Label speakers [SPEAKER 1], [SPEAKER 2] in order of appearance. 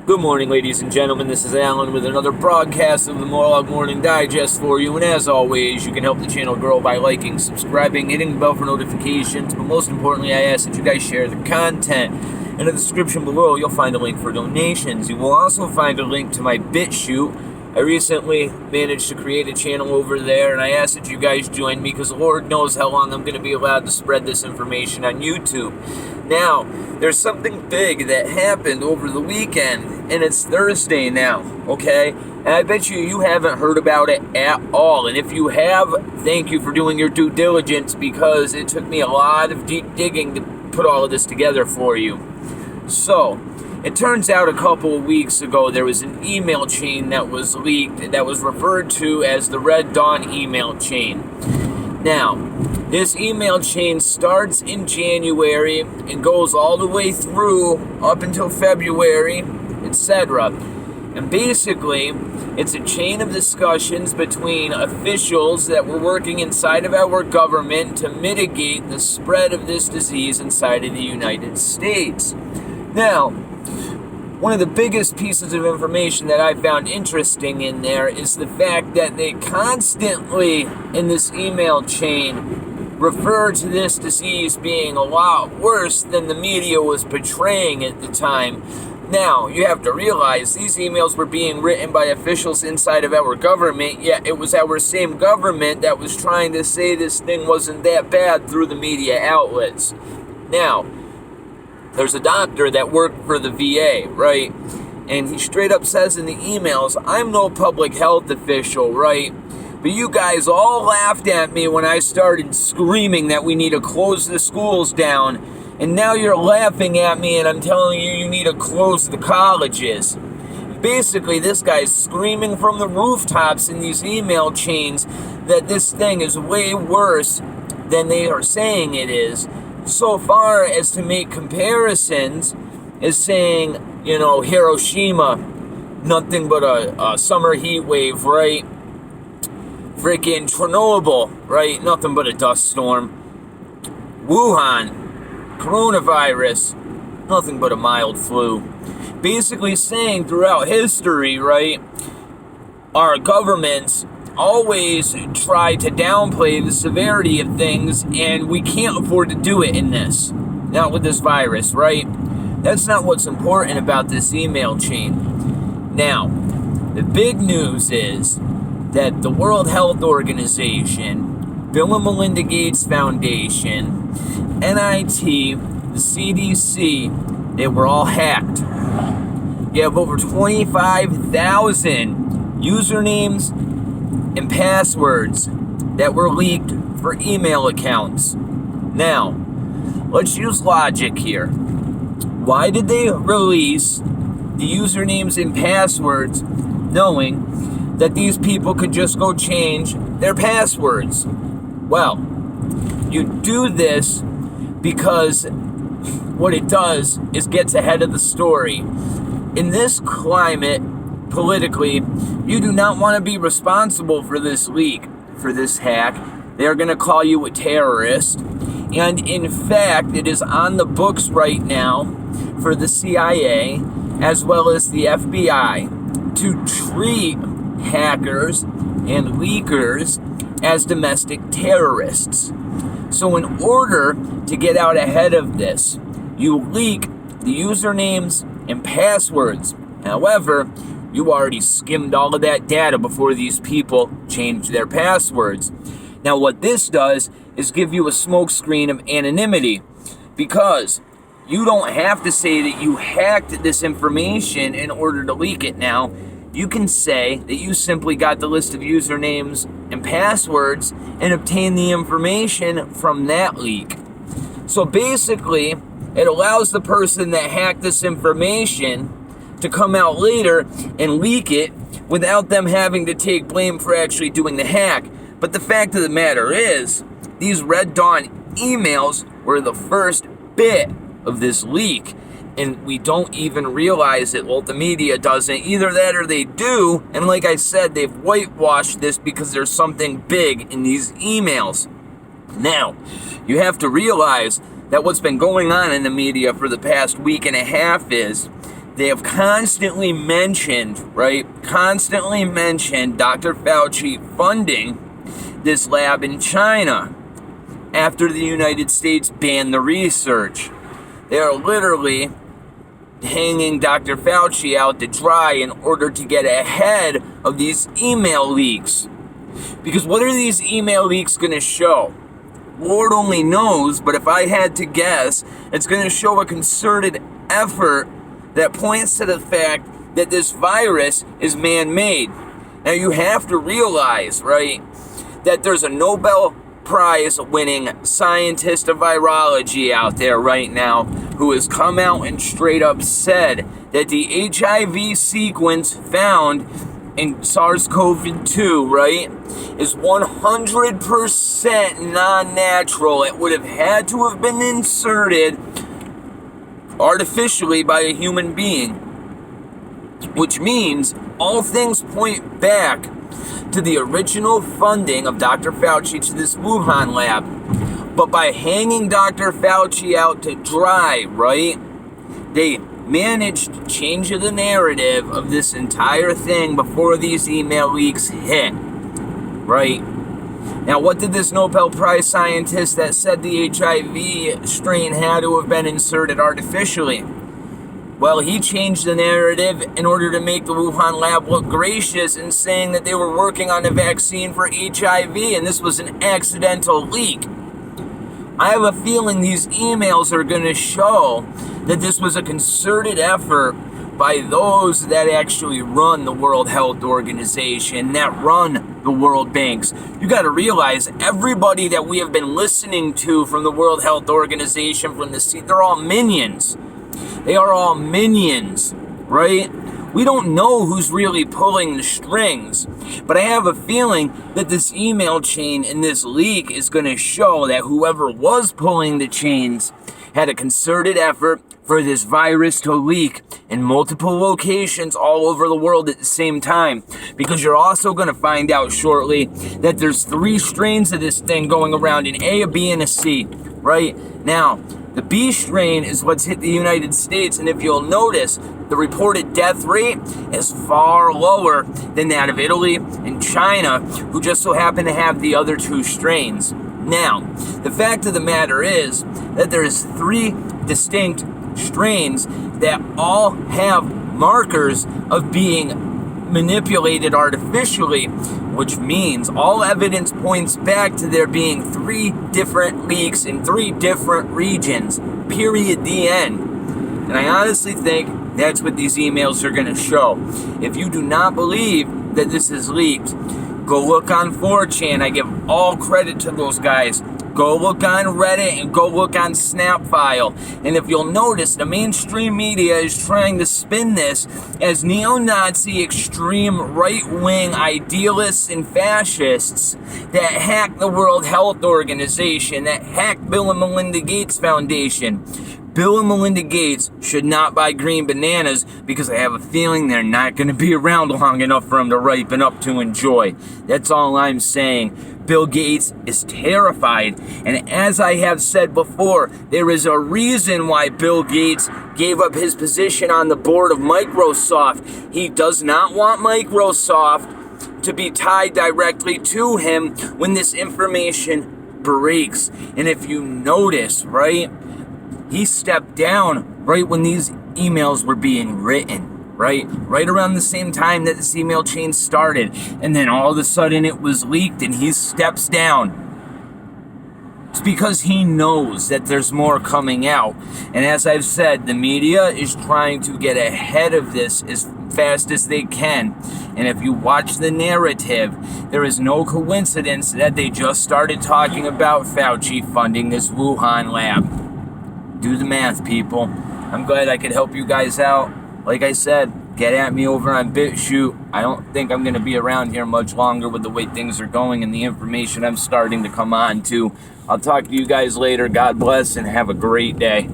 [SPEAKER 1] Good morning, ladies and gentlemen. This is Alan with another broadcast of the Morlog Morning Digest for you. And as always, you can help the channel grow by liking, subscribing, hitting the bell for notifications. But most importantly, I ask that you guys share the content. In the description below, you'll find a link for donations. You will also find a link to my BitChute. I recently managed to create a channel over there, and I ask that you guys join me because Lord knows how long I'm going to be allowed to spread this information on YouTube. Now, there's something big that happened over the weekend, and it's Thursday now, okay? And I bet you haven't heard about it at all. And if you have, thank you for doing your due diligence because it took me a lot of deep digging to put all of this together for you. So, it turns out a couple of weeks ago there was an email chain that was leaked that was referred to as the Red Dawn email chain. Now, this email chain starts in January and goes all the way through up until February, etc. And basically, it's a chain of discussions between officials that were working inside of our government to mitigate the spread of this disease inside of the United States. Now, one of the biggest pieces of information that I found interesting in there is the fact that they constantly, in this email chain, refer to this disease being a lot worse than the media was portraying at the time. Now, you have to realize these emails were being written by officials inside of our government, yet it was our same government that was trying to say this thing wasn't that bad through the media outlets. Now, there's a doctor that worked for the VA, right? And he straight up says in the emails, I'm no public health official, right? But you guys all laughed at me when I started screaming that we need to close the schools down. And now you're laughing at me and I'm telling you you need to close the colleges. Basically, this guy's screaming from the rooftops in these email chains that this thing is way worse than they are saying it is. So far as to make comparisons as saying, Hiroshima, nothing but a summer heat wave, right? Freaking Chernobyl, right? Nothing but a dust storm. Wuhan, coronavirus, nothing but a mild flu. Basically saying throughout history, right, our governments always try to downplay the severity of things, and we can't afford to do it in this. Not with this virus, right? That's not what's important about this email chain. Now, the big news is that the World Health Organization, Bill and Melinda Gates Foundation, NIT, the CDC, they were all hacked. You have over 25,000 usernames and passwords that were leaked for email accounts. Now, let's use logic here. Why did they release the usernames and passwords knowing that these people could just go change their passwords? Well, you do this because what it does is gets ahead of the story. In this climate, politically, you do not want to be responsible for this leak, for this hack. They're going to call you a terrorist. And in fact, it is on the books right now for the CIA as well as the FBI to treat hackers and leakers as domestic terrorists. So in order to get out ahead of this, you leak the usernames and passwords. However, you already skimmed all of that data before these people changed their passwords. Now, what this does is give you a smokescreen of anonymity because you don't have to say that you hacked this information in order to leak it now. You can say that you simply got the list of usernames and passwords and obtained the information from that leak. So basically, it allows the person that hacked this information to come out later and leak it without them having to take blame for actually doing the hack. But the fact of the matter is, these Red Dawn emails were the first bit of this leak. And we don't even realize it. Well, the media doesn't. Either that or they do. And like I said, they've whitewashed this because there's something big in these emails. Now, you have to realize that what's been going on in the media for the past week and a half is They have constantly mentioned, right? Constantly mentioned Dr. Fauci funding this lab in China after the United States banned the research. They are literally hanging Dr. Fauci out to dry in order to get ahead of these email leaks. Because what are these email leaks going to show? Lord only knows, but if I had to guess, it's going to show a concerted effort that points to the fact that this virus is man-made. Now you have to realize, right, that there's a Nobel Prize winning scientist of virology out there right now who has come out and straight up said that the HIV sequence found in SARS-CoV-2, right, is 100% non-natural. It would have had to have been inserted artificially by a human being, which means all things point back to the original funding of Dr. Fauci to this Wuhan lab. But by hanging Dr. Fauci out to dry, right, they managed to change the narrative of this entire thing before these email leaks hit, right? Now, what did this Nobel Prize scientist that said the HIV strain had to have been inserted artificially? Well, he changed the narrative in order to make the Wuhan lab look gracious in saying that they were working on a vaccine for HIV and this was an accidental leak. I have a feeling these emails are going to show that this was a concerted effort by those that actually run the World Health Organization, that run the World Banks. You got to realize everybody that we have been listening to from the World Health Organization, from the sea, they're all minions. They are all minions, right? We don't know who's really pulling the strings, but I have a feeling that this email chain and this leak is going to show that whoever was pulling the chains had a concerted effort for this virus to leak in multiple locations all over the world at the same time. Because you're also going to find out shortly that there's 3 strains of this thing going around, an A, a B, and a C, right? Now, the B strain is what's hit the United States, and if you'll notice, the reported death rate is far lower than that of Italy and China, who just so happen to have the other 2 strains. Now, the fact of the matter is that there's 3 distinct strains that all have markers of being manipulated artificially, which means all evidence points back to there being 3 different leaks in 3 different regions. Period. The end. And I honestly think that's what these emails are going to show. If you do not believe that this is leaked, go look on 4chan. I give all credit to those guys. Go look on Reddit and go look on Snapfile. And if you'll notice, the mainstream media is trying to spin this as neo-Nazi, extreme right-wing idealists and fascists that hack the World Health Organization, that hack Bill and Melinda Gates Foundation. Bill and Melinda Gates should not buy green bananas because I have a feeling they're not going to be around long enough for them to ripen up to enjoy. That's all I'm saying. Bill Gates is terrified, and as I have said before, there is a reason why Bill Gates gave up his position on the board of Microsoft. He does not want Microsoft to be tied directly to him when this information breaks. And if you notice, right, he stepped down right when these emails were being written. Right around the same time that this email chain started, and then all of a sudden it was leaked and he steps down. It's because he knows that there's more coming out, and as I've said, the media is trying to get ahead of this as fast as they can. And if you watch the narrative, there is no coincidence that they just started talking about Fauci funding this Wuhan lab. Do the math, people. I'm glad I could help you guys out. Like I said, get at me over on BitChute. I don't think I'm going to be around here much longer with the way things are going and the information I'm starting to come on to. I'll talk to you guys later. God bless and have a great day.